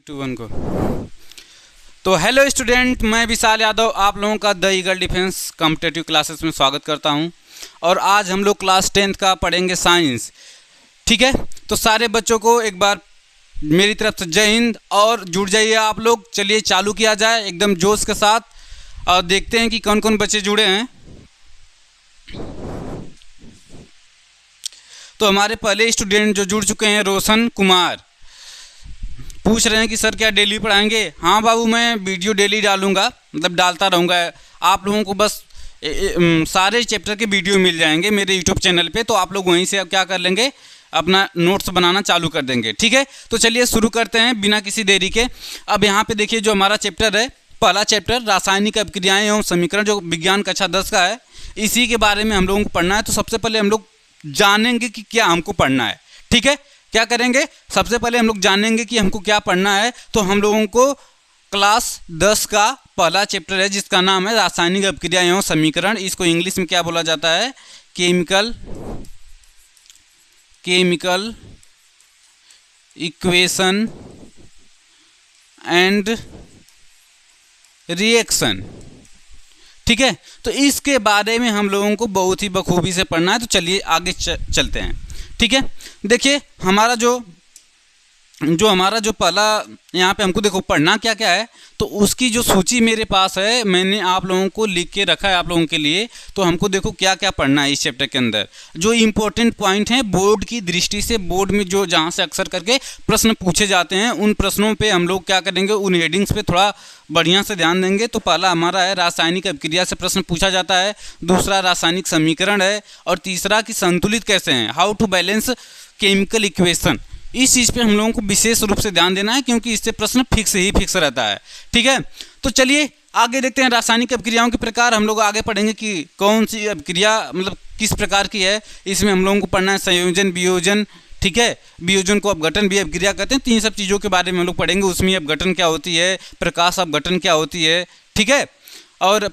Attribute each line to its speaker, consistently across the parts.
Speaker 1: 2 1 को। तो hello student, मैं विशाल यादव आप लोगों का the eagle defence competitive classes में स्वागत करता हूं। और आज हम लोग क्लास 10th का पढ़ेंगे साइंस। ठीक है, तो सारे बच्चों को एक बार मेरी तरफ से जय हिंद और जुड़ जाइए आप लोग। चलिए चालू किया जाए एकदम जोश के साथ और देखते हैं कि कौन कौन बच्चे जुड़े हैं। तो हमारे पहले स्टूडेंट जो जुड़ चुके हैं रोशन कुमार, पूछ रहे हैं कि सर क्या डेली पढ़ाएंगे। हाँ बाबू, मैं वीडियो डेली डालूंगा, मतलब डालता रहूँगा। आप लोगों को बस सारे चैप्टर के वीडियो मिल जाएंगे मेरे यूट्यूब चैनल पे, तो आप लोग वहीं से अब क्या कर लेंगे, अपना नोट्स बनाना चालू कर देंगे। ठीक है, तो चलिए शुरू करते हैं बिना किसी देरी के। अब यहाँ पे देखिए जो हमारा चैप्टर है, पहला चैप्टर रासायनिक अभिक्रियाएँ एवं समीकरण, जो विज्ञान कक्षा 10 का है, इसी के बारे में हम लोगों को पढ़ना है। तो सबसे पहले हम लोग जानेंगे कि क्या हमको पढ़ना है। ठीक है, क्या करेंगे, सबसे पहले हम लोग जानेंगे कि हमको क्या पढ़ना है। तो हम लोगों को क्लास 10 का पहला चैप्टर है जिसका नाम है रासायनिक अभिक्रिया एवं समीकरण। इसको इंग्लिश में क्या बोला जाता है, केमिकल इक्वेशन एंड रिएक्शन। ठीक है, तो इसके बारे में हम लोगों को बहुत ही बखूबी से पढ़ना है। तो चलिए आगे चलते हैं। ठीक है, देखिए हमारा जो हमारा जो पहला यहाँ पे हमको देखो पढ़ना क्या क्या है, तो उसकी जो सूची मेरे पास है, मैंने आप लोगों को लिख के रखा है आप लोगों के लिए। तो हमको देखो क्या क्या पढ़ना है इस चैप्टर के अंदर। जो इम्पोर्टेंट पॉइंट हैं बोर्ड की दृष्टि से, बोर्ड में जो जहाँ से अक्सर करके प्रश्न पूछे जाते हैं, उन प्रश्नों पे हम लोग क्या करेंगे, उन हेडिंग्स पे थोड़ा बढ़िया से ध्यान देंगे। तो पहला हमारा है रासायनिक अभिक्रिया से प्रश्न पूछा जाता है, दूसरा रासायनिक समीकरण है, और तीसरा कि संतुलित कैसे हैं, how to balance chemical equation. इस चीज़ पे हम लोगों को विशेष रूप से ध्यान देना है क्योंकि इससे प्रश्न फिक्स रहता है। ठीक है, तो चलिए आगे देखते हैं। रासायनिक अभिक्रियाओं के प्रकार हम लोग आगे पढ़ेंगे कि कौन सी अभिक्रिया मतलब किस प्रकार की है। इसमें हम लोगों को पढ़ना है संयोजन, वियोजन। ठीक है, वियोजन को अपघटन भी अभिक्रिया कहते हैं। तीन सब चीज़ों के बारे में हम लोग पढ़ेंगे। उसमें अपघटन क्या होती है, प्रकाश अपघटन क्या होती है, ठीक है, और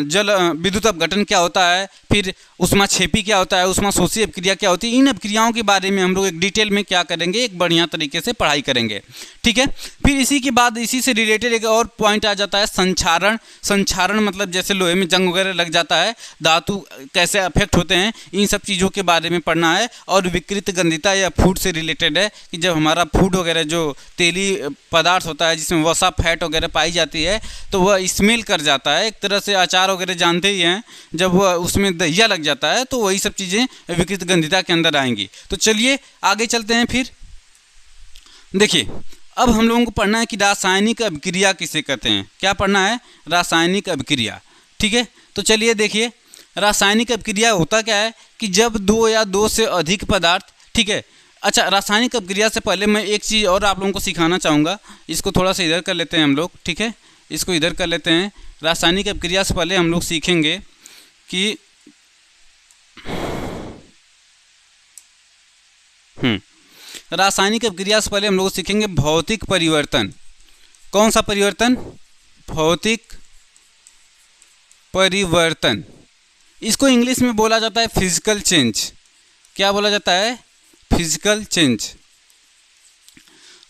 Speaker 1: जल विद्युत अपघटन क्या होता है, फिर ऊष्माक्षेपी क्या होता है, ऊष्माशोषी अभिक्रिया क्या होती है। इन अभिक्रियाओं के बारे में हम लोग एक डिटेल में क्या करेंगे, एक बढ़िया तरीके से पढ़ाई करेंगे। ठीक है, फिर इसी के बाद इसी से रिलेटेड एक और पॉइंट आ जाता है संक्षारण। संक्षारण मतलब जैसे लोहे में जंग वगैरह लग जाता है, धातु कैसे अफेक्ट होते हैं, इन सब चीज़ों के बारे में पढ़ना है। और विकृत गंधिता या फूड से रिलेटेड है कि जब हमारा फूड वगैरह जो तेली पदार्थ होता है जिसमें वसा फैट वगैरह पाई जाती है, तो वह स्मेल कर जाता है। एक तरह से अचार वगैरह जानते ही हैं, जब वह उसमें दहिया लग जाता है तो वही सब चीज़ें विकृत गंधिता के अंदर आएंगी। तो चलिए आगे चलते हैं। फिर देखिए अब हम लोगों को पढ़ना है कि रासायनिक अभिक्रिया किसे कहते हैं। क्या पढ़ना है, रासायनिक अभिक्रिया। ठीक है, तो चलिए देखिए रासायनिक अभिक्रिया होता क्या है कि जब दो या दो से अधिक पदार्थ, ठीक है। अच्छा, रासायनिक अभिक्रिया से पहले मैं एक चीज़ और आप लोगों को सिखाना चाहूँगा। इसको थोड़ा सा इधर कर लेते हैं हम लोग। ठीक है, इसको इधर कर लेते हैं। रासायनिक अभिक्रिया से पहले हम लोग सीखेंगे कि रासायनिक अभिक्रिया से पहले हम लोग सीखेंगे भौतिक परिवर्तन। कौन सा परिवर्तन, भौतिक परिवर्तन। इसको इंग्लिश में बोला जाता है फिजिकल चेंज। क्या बोला जाता है, फिजिकल चेंज।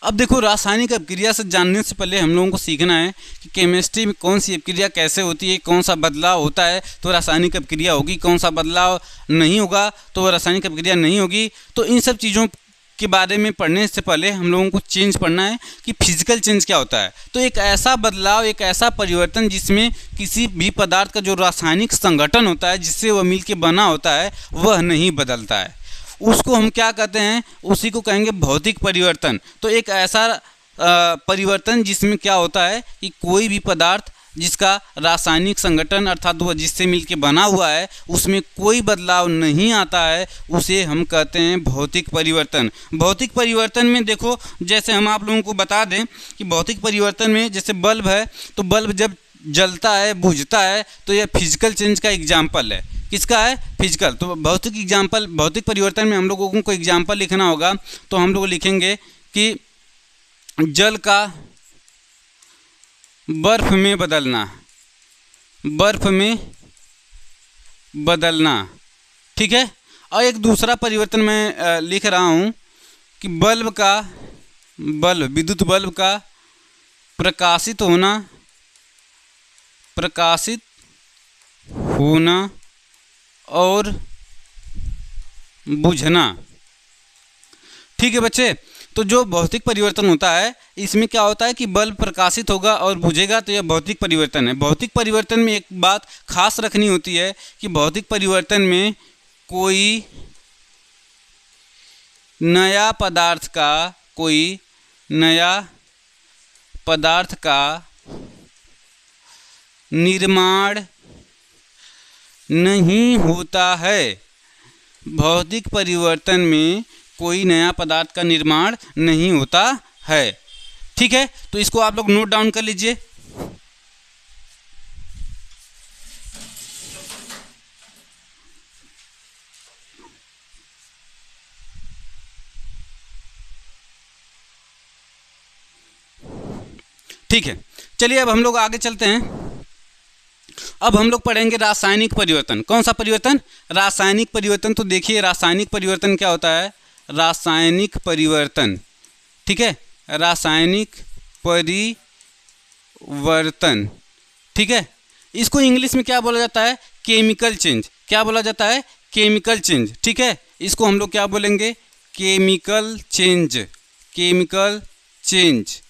Speaker 1: अब देखो रासायनिक अभिक्रिया से जानने से पहले हम लोगों को सीखना है कि केमिस्ट्री में कौन सी अभिक्रिया कैसे होती है, कौन सा बदलाव होता है तो रासायनिक अभिक्रिया होगी, कौन सा बदलाव नहीं होगा तो वह रासायनिक अभिक्रिया नहीं होगी। तो इन सब चीज़ों के बारे में पढ़ने से पहले हम लोगों को चेंज पढ़ना है कि फिजिकल चेंज क्या होता है। तो एक ऐसा बदलाव, एक ऐसा परिवर्तन जिसमें किसी भी पदार्थ का जो रासायनिक संगठन होता है जिससे वह मिल के बना होता है वह नहीं बदलता है, उसको हम क्या कहते हैं, उसी को कहेंगे भौतिक परिवर्तन। तो एक ऐसा परिवर्तन जिसमें क्या होता है कि कोई भी पदार्थ जिसका रासायनिक संगठन अर्थात वह जिससे मिलके बना हुआ है उसमें कोई बदलाव नहीं आता है, उसे हम कहते हैं भौतिक परिवर्तन। भौतिक परिवर्तन में देखो, जैसे हम आप लोगों को बता दें कि भौतिक परिवर्तन में जैसे बल्ब है, तो बल्ब जब जलता है, बुझता है, तो यह फिजिकल चेंज का एग्जाम्पल है। किसका है, फिजिकल। तो भौतिक एग्जाम्पल, भौतिक परिवर्तन में हम लोगों को एग्जाम्पल लिखना होगा, तो हम लोग लिखेंगे कि जल का बर्फ में बदलना, बर्फ में बदलना। ठीक है, और एक दूसरा परिवर्तन मैं लिख रहा हूँ कि बल्ब का, विद्युत बल्ब का प्रकाशित होना, प्रकाशित होना और बुझना। ठीक है बच्चे, तो जो भौतिक परिवर्तन होता है इसमें क्या होता है कि बल्ब प्रकाशित होगा और बुझेगा, तो यह भौतिक परिवर्तन है। भौतिक परिवर्तन में एक बात खास रखनी होती है कि भौतिक परिवर्तन में कोई नया पदार्थ का, कोई नया पदार्थ का निर्माण नहीं होता है। भौतिक परिवर्तन में कोई नया पदार्थ का निर्माण नहीं होता है। ठीक है, तो इसको आप लोग नोट डाउन कर लीजिए। ठीक है, चलिए अब हम लोग आगे चलते हैं। अब हम लोग पढ़ेंगे रासायनिक परिवर्तन। कौन सा परिवर्तन? रासायनिक परिवर्तन। तो देखिए रासायनिक परिवर्तन क्या होता है। रासायनिक परिवर्तन, ठीक है, रासायनिक परिवर्तन, ठीक है, इसको इंग्लिश में क्या बोला जाता है? Chemical change. क्या बोला जाता है? Chemical change. ठीक है, इसको हम लोग क्या बोलेंगे? Chemical change, chemical change.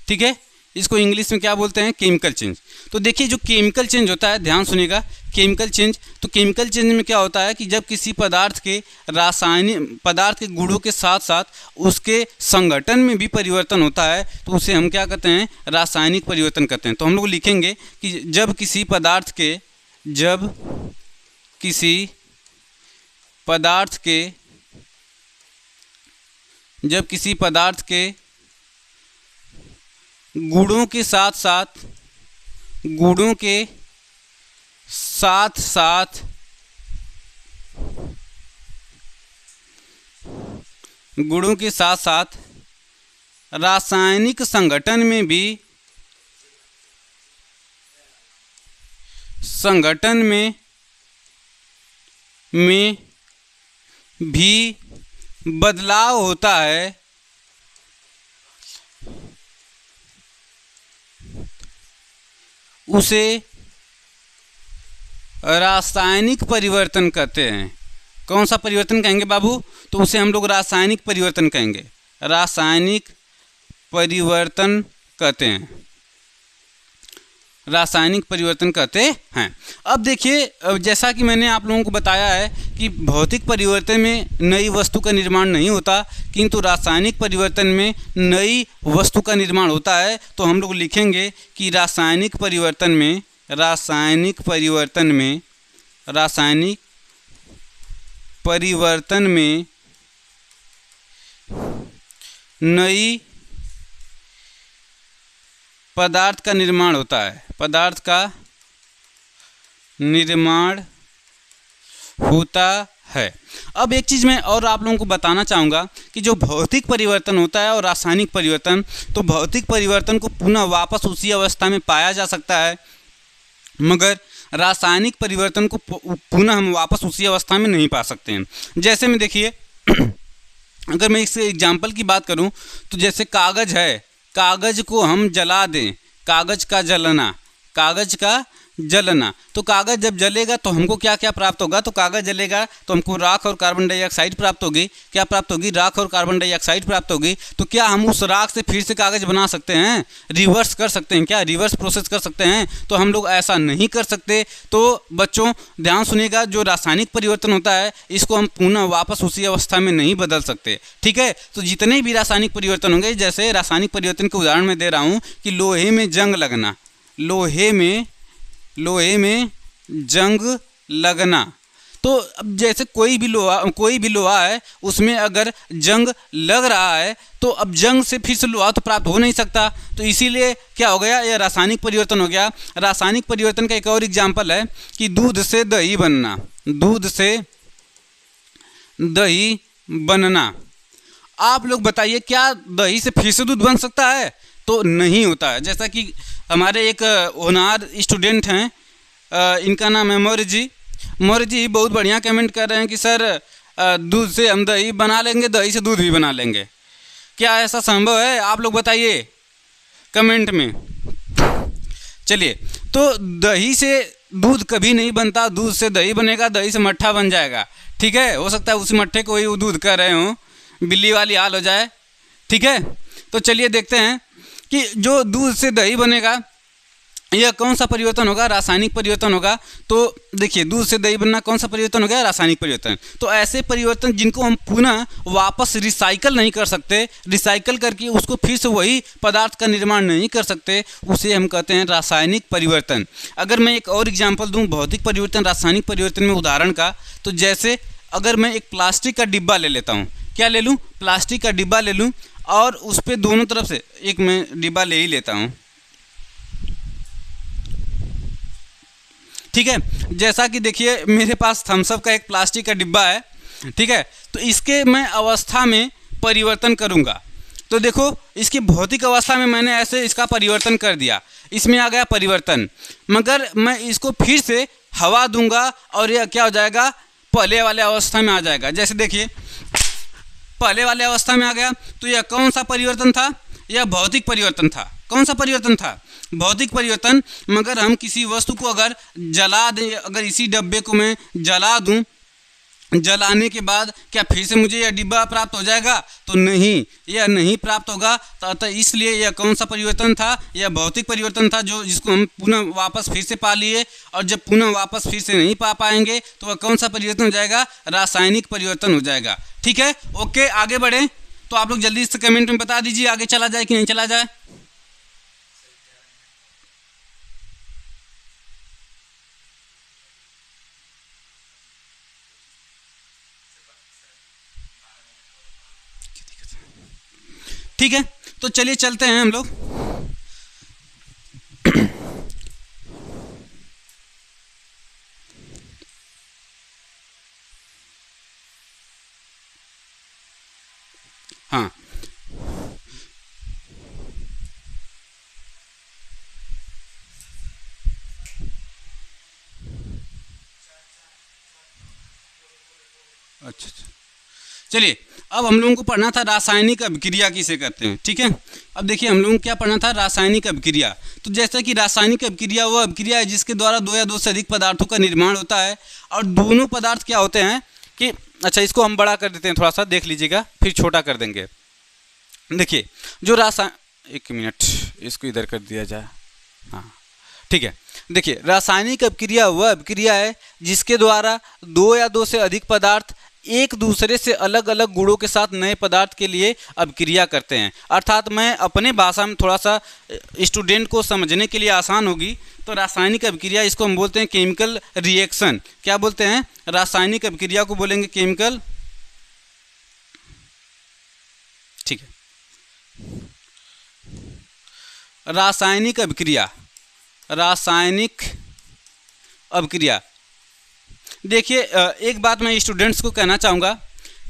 Speaker 1: ठीक है, इसको इंग्लिश में क्या बोलते हैं? Chemical change. तो देखिए जो केमिकल चेंज होता है, ध्यान सुनिएगा, केमिकल चेंज। तो केमिकल चेंज में क्या होता है कि जब किसी पदार्थ के रासायनिक पदार्थ के गुणों के साथ साथ उसके संगठन में भी परिवर्तन होता है, तो उसे हम क्या कहते हैं? रासायनिक परिवर्तन कहते हैं। तो हम लोग लिखेंगे कि जब किसी पदार्थ के गुणों के साथ साथ रासायनिक संगठन में भी बदलाव होता है, उसे रासायनिक परिवर्तन कहते हैं। कौन सा परिवर्तन कहेंगे बाबू? तो उसे हम लोग रासायनिक परिवर्तन कहेंगे। रासायनिक परिवर्तन कहते हैं, रासायनिक परिवर्तन कहते हैं। अब देखिए, जैसा कि मैंने आप लोगों को बताया है कि भौतिक परिवर्तन में नई वस्तु का निर्माण नहीं होता, किंतु रासायनिक परिवर्तन में नई वस्तु का निर्माण होता है। तो हम लोग लिखेंगे कि रासायनिक परिवर्तन में नई पदार्थ का निर्माण होता है, पदार्थ का निर्माण होता है। अब एक चीज़ मैं और आप लोगों को बताना चाहूँगा कि जो भौतिक परिवर्तन होता है और रासायनिक परिवर्तन, तो भौतिक परिवर्तन को पुनः वापस उसी अवस्था में पाया जा सकता है, मगर रासायनिक परिवर्तन को पुनः हम वापस उसी अवस्था में नहीं पा सकते हैं। जैसे में देखिए अगर मैं इस एग्जाम्पल की बात करूं, तो जैसे कागज़ है, कागज़ को हम जला दें, कागज़ का जलना, तो कागज़ जब जलेगा तो हमको क्या क्या प्राप्त होगा? तो कागज़ जलेगा तो हमको राख और कार्बन डाइऑक्साइड प्राप्त होगी। क्या प्राप्त होगी? राख और कार्बन डाइऑक्साइड प्राप्त होगी। तो क्या हम उस राख से फिर से कागज़ बना सकते हैं? रिवर्स कर सकते हैं क्या? रिवर्स प्रोसेस कर सकते हैं? तो हम लोग ऐसा नहीं कर सकते। तो बच्चों ध्यान सुनिएगा, जो रासायनिक परिवर्तन होता है इसको हम पुनः वापस उसी अवस्था में नहीं बदल सकते। ठीक है, तो जितने भी रासायनिक परिवर्तन होंगे, जैसे रासायनिक परिवर्तन के उदाहरण में दे रहा हूँ कि लोहे में जंग लगना, लोहे में जंग लगना। तो अब जैसे कोई भी लोहा है, उसमें अगर जंग लग रहा है तो अब जंग से फिर से लोहा तो प्राप्त हो नहीं सकता। तो इसीलिए क्या हो गया? यह रासायनिक परिवर्तन हो गया। रासायनिक परिवर्तन का एक और एग्जाम्पल है कि दूध से दही बनना, दूध से दही बनना। आप लोग बताइए, क्या दही से फिर से दूध बन सकता है? तो नहीं होता है। जैसा कि हमारे एक होनहार स्टूडेंट हैं, इनका नाम है मौर्य जी बहुत बढ़िया कमेंट कर रहे हैं कि सर दूध से हम दही बना लेंगे, दही से दूध भी बना लेंगे। क्या ऐसा संभव है? आप लोग बताइए। कमेंट में। चलिए, तो दही से दूध कभी नहीं बनता, दूध से दही बनेगा, दही से मट्ठा बन जाएगा। ठीक है, हो सकता है उस मट्ठे को ही वो दूध कह रहे हो, बिल्ली वाली हाल हो जाए। ठीक है, तो चलिए देखते हैं कि जो दूध से दही बनेगा यह कौन सा परिवर्तन होगा, रासायनिक परिवर्तन होगा। तो देखिए, दूध से दही बनना कौन सा परिवर्तन हो गया, रासायनिक परिवर्तन। तो ऐसे परिवर्तन जिनको हम पुनः वापस रिसाइकल नहीं कर सकते, रिसाइकल करके उसको फिर से वही पदार्थ का निर्माण नहीं कर सकते, उसे हम कहते हैं रासायनिक परिवर्तन। अगर मैं एक और एग्जाम्पल दूँ भौतिक परिवर्तन रासायनिक परिवर्तन में उदाहरण का, तो जैसे अगर मैं एक प्लास्टिक का डिब्बा ले लेता हूँ, क्या ले लूँ, प्लास्टिक का डिब्बा ले लूँ, और उस पर दोनों तरफ से एक मैं डिब्बा ले ही लेता हूँ। ठीक है, जैसा कि देखिए मेरे पास थम्सअप का एक प्लास्टिक का डिब्बा है। ठीक है, तो इसके मैं अवस्था में परिवर्तन करूंगा। तो देखो, इसकी भौतिक अवस्था में मैंने ऐसे इसका परिवर्तन कर दिया, इसमें आ गया परिवर्तन, मगर मैं इसको फिर से हवा दूंगा और यह क्या हो जाएगा, पहले वाले अवस्था में आ जाएगा। जैसे देखिए, पहले वाले अवस्था में आ गया, तो यह कौन सा परिवर्तन था, यह भौतिक परिवर्तन था। कौन सा परिवर्तन था, भौतिक परिवर्तन। मगर हम किसी वस्तु को अगर जला दें, अगर इसी डब्बे को मैं जला दूं, जलाने के बाद क्या फिर से मुझे यह डिब्बा प्राप्त हो जाएगा, तो नहीं, यह नहीं प्राप्त होगा। तो इसलिए यह कौन सा परिवर्तन था, यह भौतिक परिवर्तन था, जो जिसको हम पुनः वापस फिर से पा लिए। और जब पुनः वापस फिर से नहीं पा पाएंगे तो वह कौन सा परिवर्तन हो जाएगा, रासायनिक परिवर्तन हो जाएगा। ठीक है, ओके, आगे बढ़ें। तो आप लोग जल्दी से कमेंट में बता दीजिए आगे चला जाए कि नहीं चला जाए। ठीक है, तो चलिए चलते हैं हम लोग। हाँ, अच्छा, चलिए, अब हम लोगों को पढ़ना था रासायनिक अभिक्रिया किसे कहते हैं। ठीक है, अब देखिए हम लोगों को क्या पढ़ना था, रासायनिक अभिक्रिया। तो जैसा कि रासायनिक अभिक्रिया वह अभिक्रिया है जिसके द्वारा दो या दो से अधिक पदार्थों का निर्माण होता है, और दोनों पदार्थ क्या होते हैं कि, अच्छा इसको हम बड़ा कर देते हैं, थोड़ा सा देख लीजिएगा, फिर छोटा कर देंगे। देखिए, जो एक मिनट, इसको इधर कर दिया जाए। हाँ, ठीक है, देखिए रासायनिक अभिक्रिया वह अभिक्रिया है जिसके द्वारा दो या दो से अधिक पदार्थ एक दूसरे से अलग अलग गुणों के साथ नए पदार्थ के लिए अभिक्रिया करते हैं। अर्थात मैं अपने भाषा में थोड़ा सा स्टूडेंट को समझने के लिए आसान होगी, तो रासायनिक अभिक्रिया इसको हम बोलते हैं केमिकल रिएक्शन। क्या बोलते हैं, रासायनिक अभिक्रिया को बोलेंगे केमिकल। ठीक है, रासायनिक अभिक्रिया, रासायनिक अभिक्रिया। देखिए, एक बात मैं स्टूडेंट्स को कहना चाहूँगा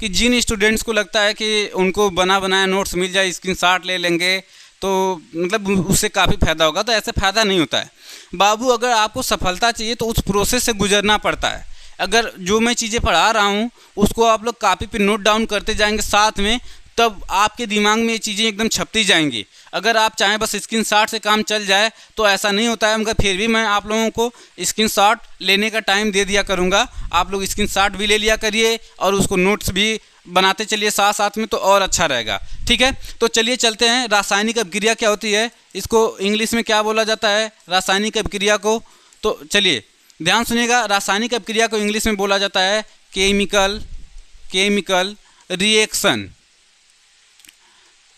Speaker 1: कि जिन स्टूडेंट्स को लगता है कि उनको बना बनाया नोट्स मिल जाए, स्क्रीनशॉट ले लेंगे तो मतलब उससे काफ़ी फ़ायदा होगा, तो ऐसे फ़ायदा नहीं होता है बाबू। अगर आपको सफलता चाहिए तो उस प्रोसेस से गुजरना पड़ता है। अगर जो मैं चीज़ें पढ़ा रहा हूँ उसको आप लोग कॉपी पे नोट डाउन करते जाएंगे साथ में, तब आपके दिमाग में ये चीज़ें एकदम छपती जाएंगी। अगर आप चाहें बस स्क्रीनशॉट से काम चल जाए तो ऐसा नहीं होता है, मगर फिर भी मैं आप लोगों को स्क्रीनशॉट लेने का टाइम दे दिया करूँगा। आप लोग स्क्रीनशॉट भी ले लिया करिए और उसको नोट्स भी बनाते चलिए साथ साथ में, तो और अच्छा रहेगा। ठीक है, तो चलिए चलते हैं। रासायनिक अभिक्रिया क्या होती है, इसको इंग्लिश में क्या बोला जाता है रासायनिक अभिक्रिया को, तो चलिए ध्यान सुनिएगा। रासायनिक अभिक्रिया को इंग्लिश में बोला जाता है केमिकल रिएक्शन।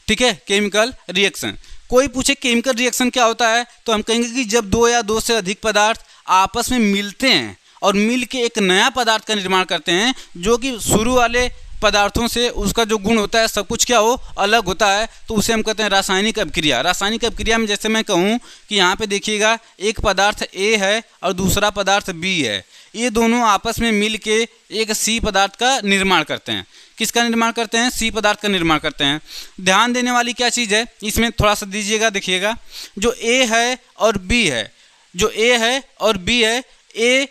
Speaker 1: ठीक है, केमिकल रिएक्शन। कोई पूछे केमिकल रिएक्शन क्या होता है, तो हम कहेंगे कि जब दो या दो से अधिक पदार्थ आपस में मिलते हैं और मिल के एक नया पदार्थ का निर्माण करते हैं, जो कि शुरू वाले पदार्थों से उसका जो गुण होता है सब कुछ क्या हो अलग होता है, तो उसे हम कहते हैं रासायनिक अभिक्रिया। रासायनिक अभिक्रिया में जैसे मैं कहूँ कि यहाँ पे देखिएगा, एक पदार्थ ए है और दूसरा पदार्थ बी है, ये दोनों आपस में मिल के एक सी पदार्थ का निर्माण करते हैं। किसका निर्माण करते हैं, सी पदार्थ का निर्माण करते हैं। ध्यान देने वाली क्या चीज़ है इसमें, थोड़ा सा दीजिएगा, देखिएगा जो ए है और बी है, जो ए है और बी है, ए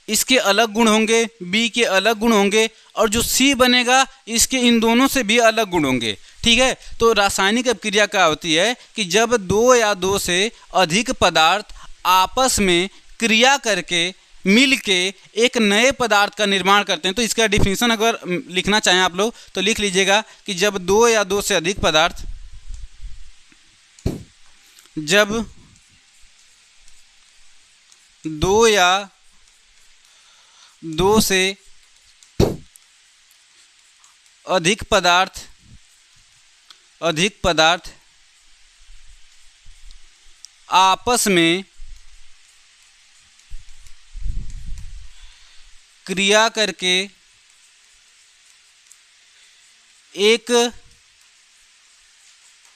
Speaker 1: इसके अलग गुण होंगे, बी के अलग गुण होंगे, और जो सी बनेगा इसके इन दोनों से भी अलग गुण होंगे। ठीक है। तो रासायनिक अभिक्रिया क्या होती है कि जब दो या दो से अधिक पदार्थ आपस में क्रिया करके मिल के एक नए पदार्थ का निर्माण करते हैं। तो इसका डिफिनीशन अगर लिखना चाहें आप लोग तो लिख लीजिएगा कि जब दो या दो से अधिक पदार्थ, जब दो या दो से अधिक पदार्थ आपस में क्रिया करके एक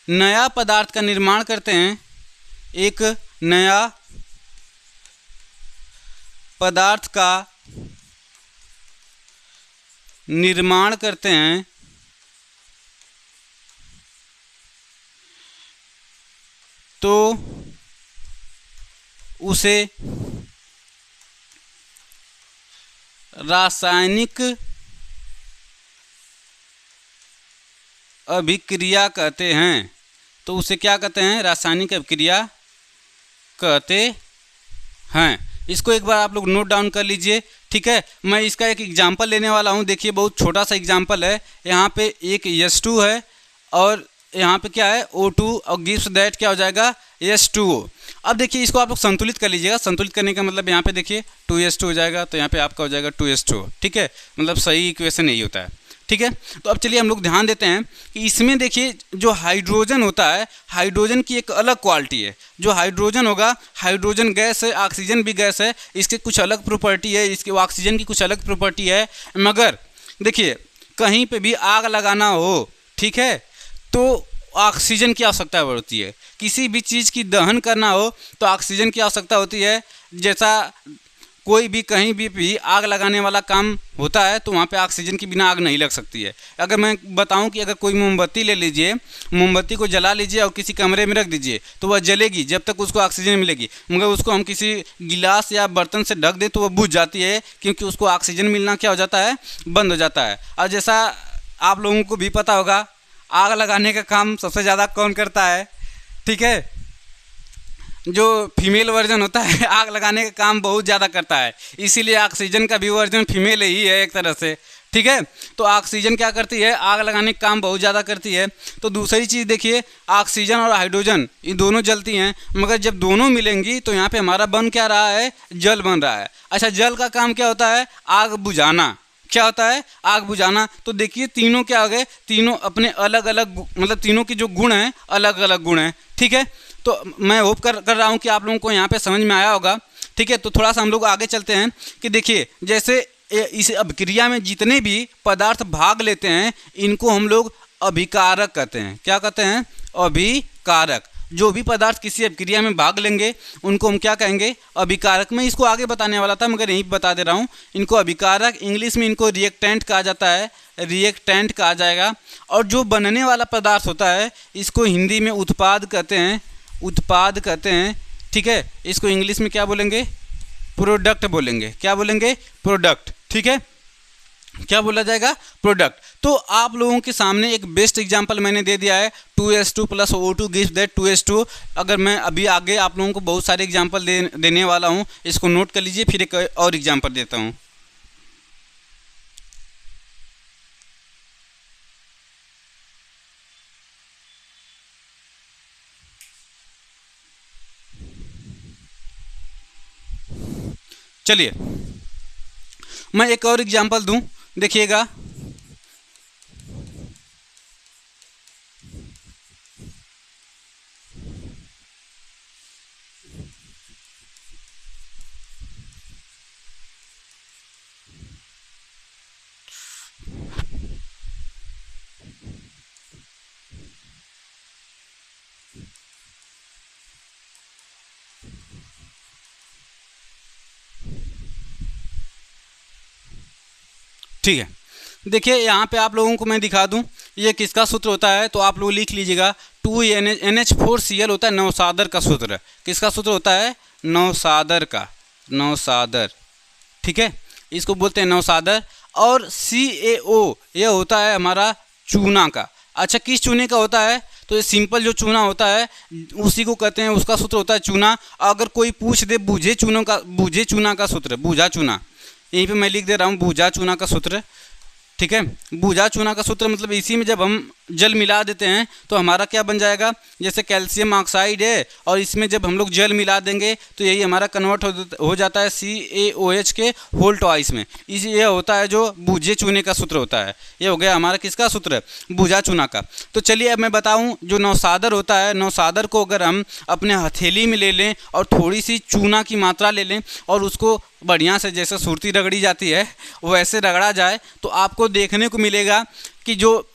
Speaker 1: नया पदार्थ का निर्माण करते हैं, एक नया पदार्थ का निर्माण करते हैं, तो उसे रासायनिक अभिक्रिया कहते हैं। तो उसे क्या कहते हैं? रासायनिक अभिक्रिया कहते हैं। इसको एक बार आप लोग नोट डाउन कर लीजिए, ठीक है। मैं इसका एक एग्जांपल लेने वाला हूँ। देखिए बहुत छोटा सा एग्जांपल है। यहाँ पे एक H2 है और यहाँ पे क्या है O2 और गिव्स दैट क्या हो जाएगा H2O। अब देखिए इसको आप लोग संतुलित कर लीजिएगा। संतुलित करने का मतलब यहाँ पे देखिए 2H2 हो जाएगा, तो यहाँ पे आपका हो जाएगा 2H2O, ठीक है। मतलब सही इक्वेशन यही होता है, ठीक है। तो अब चलिए हम लोग ध्यान देते हैं कि इसमें देखिए जो हाइड्रोजन होता है, हाइड्रोजन की एक अलग क्वालिटी है। जो हाइड्रोजन होगा, हाइड्रोजन गैस है, ऑक्सीजन भी गैस है, इसके कुछ अलग प्रॉपर्टी है, इसके ऑक्सीजन की कुछ अलग प्रॉपर्टी है। मगर देखिए कहीं पे भी आग लगाना हो, ठीक है, तो ऑक्सीजन की आवश्यकता होती है। किसी भी चीज़ की दहन करना हो तो ऑक्सीजन की आवश्यकता होती है। जैसा कोई भी कहीं भी आग लगाने वाला काम होता है तो वहाँ पे ऑक्सीजन के बिना आग नहीं लग सकती है। अगर मैं बताऊं कि अगर कोई मोमबत्ती ले लीजिए, मोमबत्ती को जला लीजिए और किसी कमरे में रख दीजिए तो वह जलेगी जब तक उसको ऑक्सीजन मिलेगी। मगर उसको हम किसी गिलास या बर्तन से ढक दें तो वह बुझ जाती है, क्योंकि उसको ऑक्सीजन मिलना क्या हो जाता है, बंद हो जाता है। और जैसा आप लोगों को भी पता होगा, आग लगाने का काम सबसे ज़्यादा कौन करता है, ठीक है, जो फीमेल वर्जन होता है आग लगाने का काम बहुत ज़्यादा करता है। इसीलिए ऑक्सीजन का भी वर्जन फीमेल ही है एक तरह से, ठीक है। तो ऑक्सीजन क्या करती है, आग लगाने का काम बहुत ज़्यादा करती है। तो दूसरी चीज़ देखिए, ऑक्सीजन और हाइड्रोजन ये दोनों जलती हैं, मगर जब दोनों मिलेंगी तो यहाँ पे हमारा बन क्या रहा है, जल बन रहा है। अच्छा, जल का काम क्या होता है, आग बुझाना। क्या होता है, आग बुझाना। तो देखिए तीनों क्या हो गए, तीनों अपने अलग अलग, मतलब तीनों के जो गुण हैं अलग अलग गुण हैं, ठीक है। तो मैं होप कर रहा हूँ कि आप लोगों को यहाँ पे समझ में आया होगा, ठीक है। तो थोड़ा सा हम लोग आगे चलते हैं कि देखिए जैसे इस अभिक्रिया में जितने भी पदार्थ भाग लेते हैं इनको हम लोग अभिकारक कहते हैं। क्या कहते हैं, अभिकारक। जो भी पदार्थ किसी अभिक्रिया में भाग लेंगे उनको हम क्या कहेंगे, अभिकारक। मैं इसको आगे बताने वाला था मगर यहीं बता दे रहा हूँ, इनको अभिकारक, इंग्लिश में इनको रिएक्टेंट कहा जाता है, रिएक्टेंट कहा जाएगा। और जो बनने वाला पदार्थ होता है इसको हिंदी में उत्पाद कहते हैं, उत्पाद कहते हैं, ठीक है। इसको इंग्लिश में क्या बोलेंगे, प्रोडक्ट बोलेंगे। क्या बोलेंगे, प्रोडक्ट, ठीक है। क्या बोला जाएगा, प्रोडक्ट। तो आप लोगों के सामने एक बेस्ट एग्जांपल मैंने दे दिया है, 2H2 + O2 gives that 2H2। अगर मैं अभी आगे आप लोगों को बहुत सारे एग्जांपल देने वाला हूं, इसको नोट कर लीजिए, फिर एक और एग्जांपल देता हूं। चलिए मैं एक और एग्जांपल दूं, देखिएगा। ठीक है, देखिए यहाँ पे आप लोगों को मैं दिखा दूं ये किसका सूत्र होता है, तो आप लोग लिख लीजिएगा। 2NH4Cl होता है नौसादर का सूत्र। किसका सूत्र होता है, नौसादर का, नौसादर, ठीक है, इसको बोलते हैं नौसादर। और CaO ये होता है हमारा चूना का। अच्छा, किस चूने का होता है? तो ये सिंपल जो चूना होता है उसी को कहते हैं, उसका सूत्र होता है चूना। अगर कोई पूछ दे बूझे चूना का सूत्र, बूझा चूना, यहीं पे मैं लिख दे रहा हूँ बूझा चूना का सूत्र, ठीक है। बूझा चूना का सूत्र मतलब इसी में जब हम जल मिला देते हैं तो हमारा क्या बन जाएगा, जैसे कैल्शियम ऑक्साइड है और इसमें जब हम लोग जल मिला देंगे तो यही हमारा कन्वर्ट हो जाता है CaOH के होल ट्वाइस में। इस ये होता है जो बूझे चूने का सूत्र होता है। ये हो गया हमारा किसका सूत्र, बूझा चूना का। तो चलिए अब मैं बताऊं, जो नौसादर होता है, नौसादर को अगर हम अपने हथेली में ले लें और थोड़ी सी चूना की मात्रा ले लें और उसको बढ़िया से जैसे सुरती रगड़ी जाती है वैसे रगड़ा जाए तो आपको देखने को मिलेगा कि जो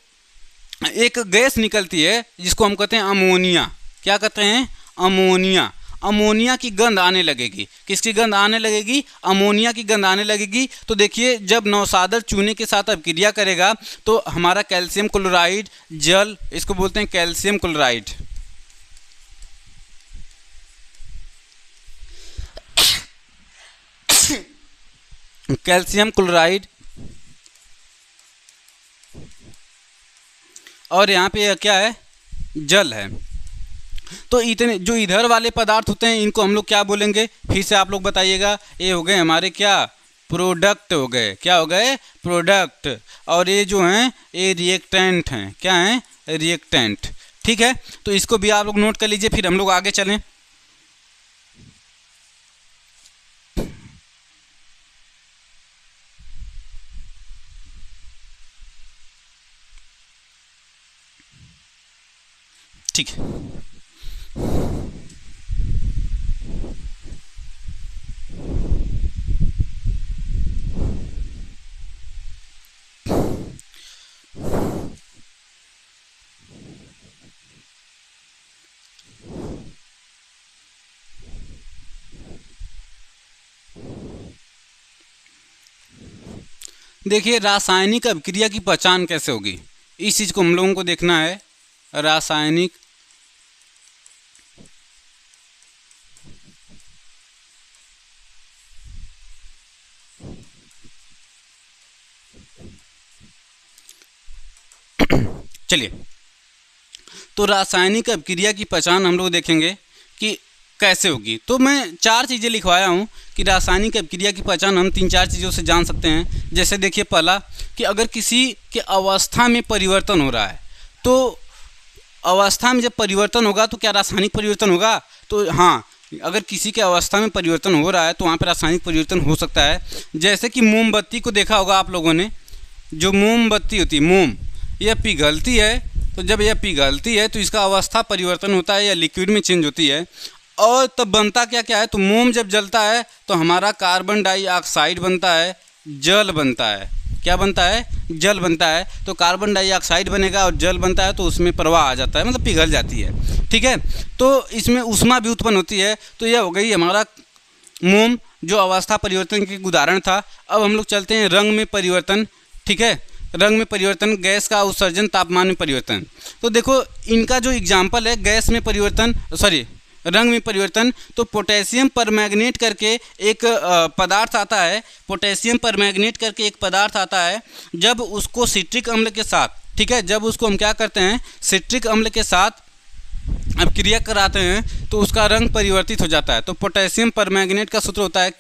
Speaker 1: एक गैस निकलती है जिसको हम कहते हैं अमोनिया। क्या कहते हैं? अमोनिया। अमोनिया की गंध आने लगेगी। किसकी गंध आने लगेगी? अमोनिया की गंध आने लगेगी। तो देखिए जब नौसादर चूने के साथ अभिक्रिया करेगा तो हमारा कैल्शियम क्लोराइड जल, इसको बोलते हैं कैल्शियम क्लोराइड, कैल्शियम क्लोराइड, और यहाँ पे क्या है? जल है। तो इतने जो इधर वाले पदार्थ होते हैं इनको हम लोग क्या बोलेंगे? फिर से आप लोग बताइएगा। ये हो गए हमारे क्या? प्रोडक्ट हो गए। क्या हो गए? प्रोडक्ट। और ये जो हैं ये रिएक्टेंट हैं। क्या हैं? रिएक्टेंट। ठीक है, तो इसको भी आप लोग नोट कर लीजिए, फिर हम लोग आगे चलें। ठीक है, देखिए रासायनिक अभिक्रिया की पहचान कैसे होगी, इस चीज़ को हम लोगों को देखना है। रासायनिक चलिए, तो रासायनिक अभिक्रिया की पहचान हम लोग देखेंगे कि कैसे होगी। तो मैं 4 चीज़ें लिखवाया हूँ कि रासायनिक अभिक्रिया की पहचान हम 3-4 चीज़ों से जान सकते हैं। जैसे देखिए पहला कि अगर किसी के अवस्था में परिवर्तन हो रहा है, तो अवस्था में जब परिवर्तन होगा तो क्या रासायनिक परिवर्तन होगा? तो हाँ, अगर किसी के अवस्था में परिवर्तन हो रहा है तो वहाँ पर रासायनिक परिवर्तन हो सकता है। जैसे कि मोमबत्ती को देखा होगा आप लोगों ने, जो मोमबत्ती होती है, मोम, यह पिघलती है, तो जब यह पिघलती है तो इसका अवस्था परिवर्तन होता है या लिक्विड में चेंज होती है, और तब बनता क्या क्या है? तो मोम जब जलता है तो हमारा कार्बन डाइऑक्साइड बनता है, जल बनता है। क्या बनता है? जल बनता है। तो कार्बन डाइऑक्साइड बनेगा और जल बनता है तो उसमें प्रवाह आ जाता है, मतलब पिघल जाती है। ठीक है, तो इसमें ऊष्मा भी उत्पन्न होती है। तो यह हो गई हमारा मोम, जो अवस्था परिवर्तन की उदाहरण था। अब हम लोग चलते हैं रंग में परिवर्तन। ठीक है, रंग में परिवर्तन, गैस का उत्सर्जन, तापमान में परिवर्तन। तो देखो इनका जो एग्जाम्पल है गैस में परिवर्तन, रंग में परिवर्तन, तो पोटेशियम परमैंगनेट करके एक पदार्थ आता है। पोटेशियम परमैंगनेट करके एक पदार्थ आता है, जब उसको सिट्रिक अम्ल के साथ, ठीक है, जब उसको हम क्या करते हैं? सिट्रिक अम्ल के साथ अभिक्रिया कराते हैं तो उसका रंग परिवर्तित हो जाता है। तो पोटेशियम परमैंगनेट का सूत्र होता है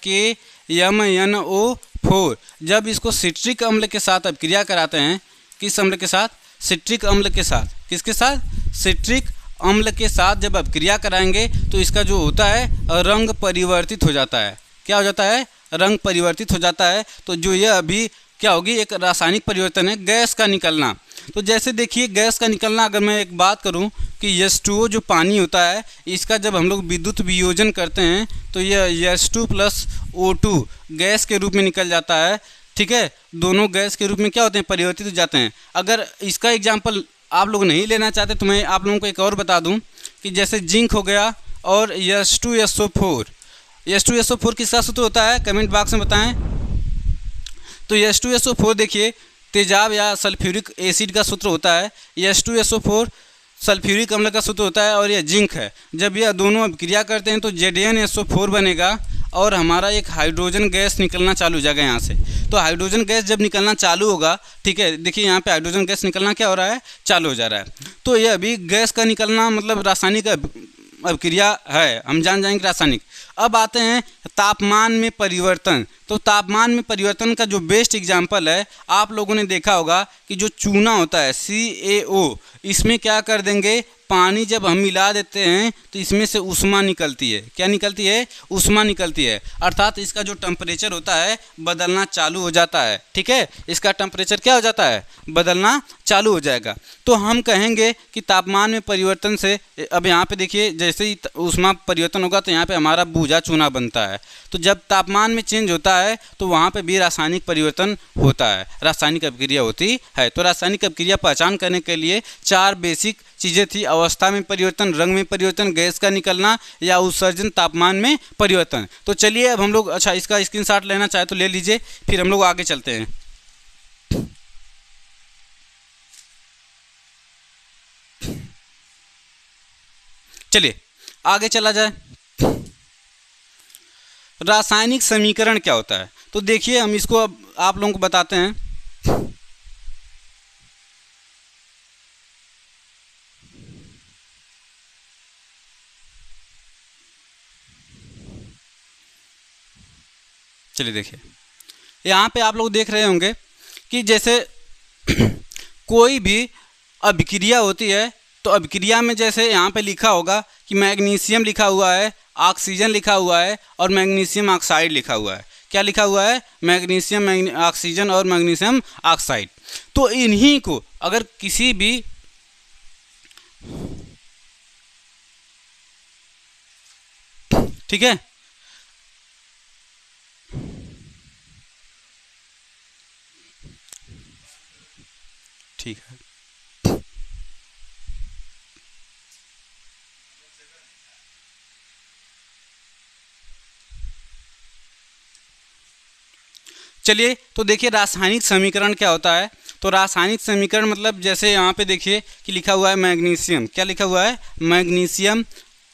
Speaker 1: KMnO4। जब इसको सिट्रिक अम्ल के साथ अभिक्रिया कराते हैं, किस अम्ल के साथ? सिट्रिक अम्ल के साथ। किसके साथ? सिट्रिक अम्ल के साथ जब अभिक्रिया कराएंगे तो इसका जो होता है रंग परिवर्तित हो जाता है। क्या हो जाता है? रंग परिवर्तित हो जाता है। तो जो यह अभी क्या होगी? एक रासायनिक परिवर्तन है, गैस का निकलना। तो जैसे देखिए गैस का निकलना, अगर मैं एक बात करूं कि H2O जो पानी होता है, इसका जब हम लोग विद्युत वियोजन करते हैं तो यह H2 + O2 गैस के रूप में निकल जाता है। ठीक है, दोनों गैस के रूप में क्या होते हैं? परिवर्तित हो जाते हैं। अगर इसका एग्जाम्पल आप लोग नहीं लेना चाहते तो मैं आप लोगों को एक और बता दूं कि जैसे जिंक हो गया और H2SO4। H2SO4 किसका सूत्र होता है? कमेंट बॉक्स में बताएं। तो H2SO4 देखिए तेजाब या सल्फ्यूरिक एसिड का सूत्र होता है। H2SO4 सल्फ्यूरिक अम्ल का सूत्र होता है और यह जिंक है। जब यह दोनों अभिक्रिया करते हैं तो ZnSO4 बनेगा और हमारा एक हाइड्रोजन गैस निकलना चालू हो जाएगा यहाँ से। तो हाइड्रोजन गैस जब निकलना चालू होगा, ठीक है, देखिए यहाँ पे हाइड्रोजन गैस निकलना क्या हो रहा है, चालू हो जा रहा है। तो ये अभी गैस का निकलना मतलब रासायनिक अभिक्रिया है, हम जान जाएंगे रासायनिक। अब आते हैं तापमान में परिवर्तन। तो तापमान में परिवर्तन का जो बेस्ट एग्जाम्पल है, आप लोगों ने देखा होगा कि जो चूना होता है CaO, इसमें क्या कर देंगे, पानी जब हम मिला देते हैं तो इसमें से ऊष्मा निकलती है। क्या निकलती है, ऊष्मा निकलती है, अर्थात इसका जो टेम्परेचर होता है बदलना चालू हो जाता है। ठीक है, इसका टेम्परेचर क्या हो जाता है, बदलना चालू हो जाएगा। तो हम कहेंगे कि तापमान में परिवर्तन से, अब यहाँ पे देखिए जैसे ही ऊष्मा परिवर्तन होगा तो यहाँ पे हमारा बूझा चूना बनता है। तो जब तापमान में चेंज होता है तो वहाँ पे भी रासायनिक परिवर्तन होता है, रासायनिक अभिक्रिया होती है। तो रासायनिक अभिक्रिया पहचान करने के लिए 4 बेसिक चीज़ें थी: अवस्था में परिवर्तन, रंग में परिवर्तन, गैस का निकलना या उत्सर्जन, तापमान में परिवर्तन। तो चलिए अब हम लोग, अच्छा इसका स्क्रीनशॉट लेना चाहे तो ले लीजिए, फिर हम लोग आगे चलते हैं। चलिए आगे चला जाए। रासायनिक समीकरण क्या होता है, तो देखिए हम इसको अब आप लोगों को बताते हैं। चलिए देखिए, यहाँ पे आप लोग देख रहे होंगे कि जैसे कोई भी अभिक्रिया होती है तो अभिक्रिया में जैसे यहाँ पे लिखा होगा कि मैग्नीशियम लिखा हुआ है, ऑक्सीजन लिखा हुआ है और मैग्नीशियम ऑक्साइड लिखा हुआ है। क्या लिखा हुआ है, मैग्नीशियम, ऑक्सीजन और मैग्नीशियम ऑक्साइड। तो इन्हीं को अगर किसी भी ठीक है, ठीक है, चलिए तो देखिए रासायनिक समीकरण क्या होता है। तो रासायनिक समीकरण मतलब जैसे यहाँ पे देखिए कि लिखा हुआ है मैग्नीशियम, क्या लिखा हुआ है, मैग्नीशियम,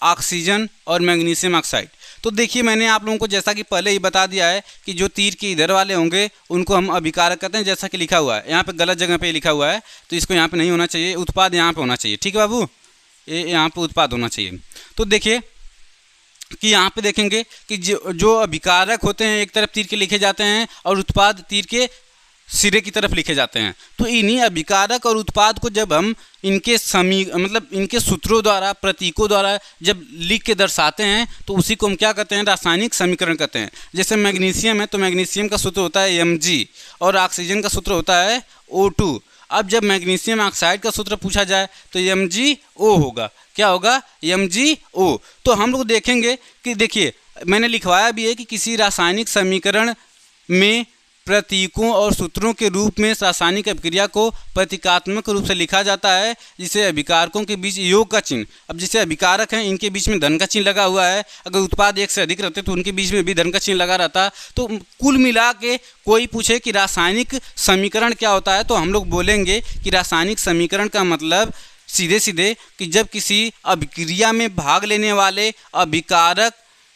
Speaker 1: ऑक्सीजन और मैग्नीशियम ऑक्साइड। तो देखिए मैंने आप लोगों को जैसा कि पहले ही बता दिया है कि जो तीर के इधर वाले होंगे उनको हम अभिकारक कहते हैं, जैसा कि लिखा हुआ है। यहाँ पे गलत जगह पे लिखा हुआ है तो इसको यहाँ पे नहीं होना चाहिए, उत्पाद यहाँ पे होना चाहिए। ठीक है बाबू, ये यहाँ पे उत्पाद होना चाहिए। तो देखिए कि यहाँ पे देखेंगे कि जो अभिकारक होते हैं एक तरफ तीर के लिखे जाते हैं और उत्पाद तीर के सिरे की तरफ लिखे जाते हैं। तो इन्हीं अभिकारक और उत्पाद को जब हम इनके मतलब इनके सूत्रों द्वारा, प्रतीकों द्वारा जब लिख के दर्शाते हैं तो उसी को हम क्या कहते हैं, रासायनिक समीकरण कहते हैं। जैसे मैग्नीशियम है तो मैग्नीशियम का सूत्र होता है Mg और ऑक्सीजन का सूत्र होता है O2। अब जब मैग्नीशियम ऑक्साइड का सूत्र पूछा जाए तो MgO होगा। क्या होगा, MgO। तो हम लोग देखेंगे कि देखिए मैंने लिखवाया भी है कि किसी रासायनिक समीकरण में प्रतीकों और सूत्रों के रूप में रासायनिक अभिक्रिया को प्रतीकात्मक रूप से लिखा जाता है, जिसे अभिकारकों के बीच योग का चिन्ह, अब जैसे अभिकारक हैं इनके बीच में धन का चिन्ह लगा हुआ है, अगर उत्पाद एक से अधिक रहते तो उनके बीच में भी धन का चिन्ह लगा रहता। तो कुल मिला के कोई पूछे कि रासायनिक समीकरण क्या होता है तो हम लोग बोलेंगे कि रासायनिक समीकरण का मतलब सीधे सीधे कि जब किसी अभिक्रिया में भाग लेने वाले अभिकारक,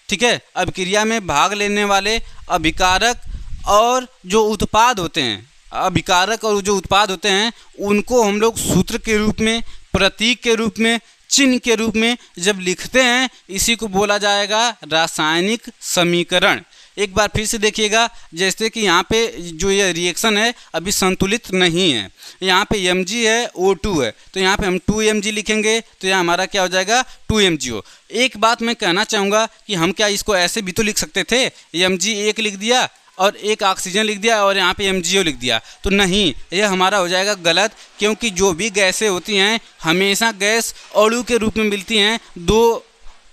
Speaker 1: ठीक है, अभिक्रिया में भाग लेने वाले अभिकारक और जो उत्पाद होते हैं, अभिकारक और जो उत्पाद होते हैं उनको हम लोग सूत्र के रूप में, प्रतीक के रूप में, चिन्ह के रूप में जब लिखते हैं इसी को बोला जाएगा रासायनिक समीकरण। एक बार फिर से देखिएगा, जैसे कि यहाँ पे जो ये रिएक्शन है अभी संतुलित नहीं है, यहाँ पे Mg है, O2 है, तो यहाँ पे हम 2Mg लिखेंगे तो यहाँ हमारा क्या हो जाएगा, 2MgO। एक बात मैं कहना चाहूँगा कि हम क्या इसको ऐसे भी तो लिख सकते थे, Mg एक लिख दिया और एक ऑक्सीजन लिख दिया और यहाँ पे MgO लिख दिया, तो नहीं, यह हमारा हो जाएगा गलत, क्योंकि जो भी गैसें होती हैं हमेशा गैस अणु के रूप में मिलती हैं। 2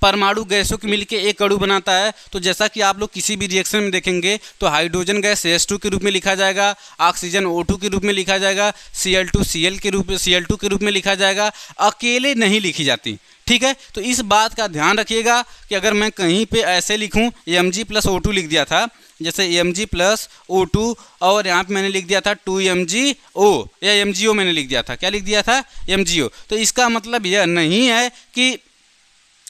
Speaker 1: परमाणु गैसों के मिलके एक अणु बनाता है। तो जैसा कि आप लोग किसी भी रिएक्शन में देखेंगे तो हाइड्रोजन गैस H2 के रूप में लिखा जाएगा, ऑक्सीजन O2 के रूप में लिखा जाएगा, Cl2 Cl के रूप में Cl2 के रूप में लिखा जाएगा, अकेले नहीं लिखी जाती। ठीक है, तो इस बात का ध्यान रखिएगा कि अगर मैं कहीं पे ऐसे लिखूं Mg + O2 लिख दिया था, जैसे Mg + O2 और यहाँ पे मैंने लिख दिया था 2MgO या MgO मैंने लिख दिया था, क्या लिख दिया था, MgO, तो इसका मतलब यह नहीं है कि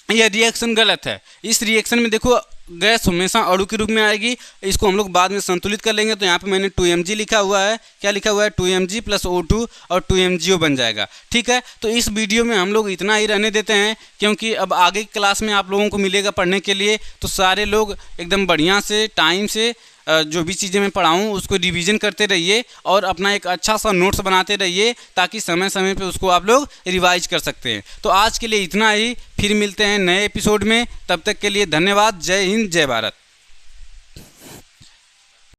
Speaker 1: यह रिएक्शन गलत है। इस रिएक्शन में देखो गैस हमेशा अणु के रूप में आएगी। इसको हम लोग बाद में संतुलित कर लेंगे। तो यहाँ पे मैंने 2mg लिखा हुआ है। क्या लिखा हुआ है? 2mg + O2 और 2mgO बन जाएगा। ठीक है, तो इस वीडियो में हम लोग इतना ही रहने देते हैं, क्योंकि अब आगे की क्लास में आप लोगों को मिलेगा पढ़ने के लिए। तो सारे लोग एकदम बढ़िया से टाइम से जो भी चीज़ें मैं पढ़ाऊँ उसको रिवीजन करते रहिए और अपना एक अच्छा सा नोट्स बनाते रहिए, ताकि समय समय पे उसको आप लोग रिवाइज कर सकते हैं। तो आज के लिए इतना ही, फिर मिलते हैं नए एपिसोड में। तब तक के लिए धन्यवाद। जय हिंद, जय भारत।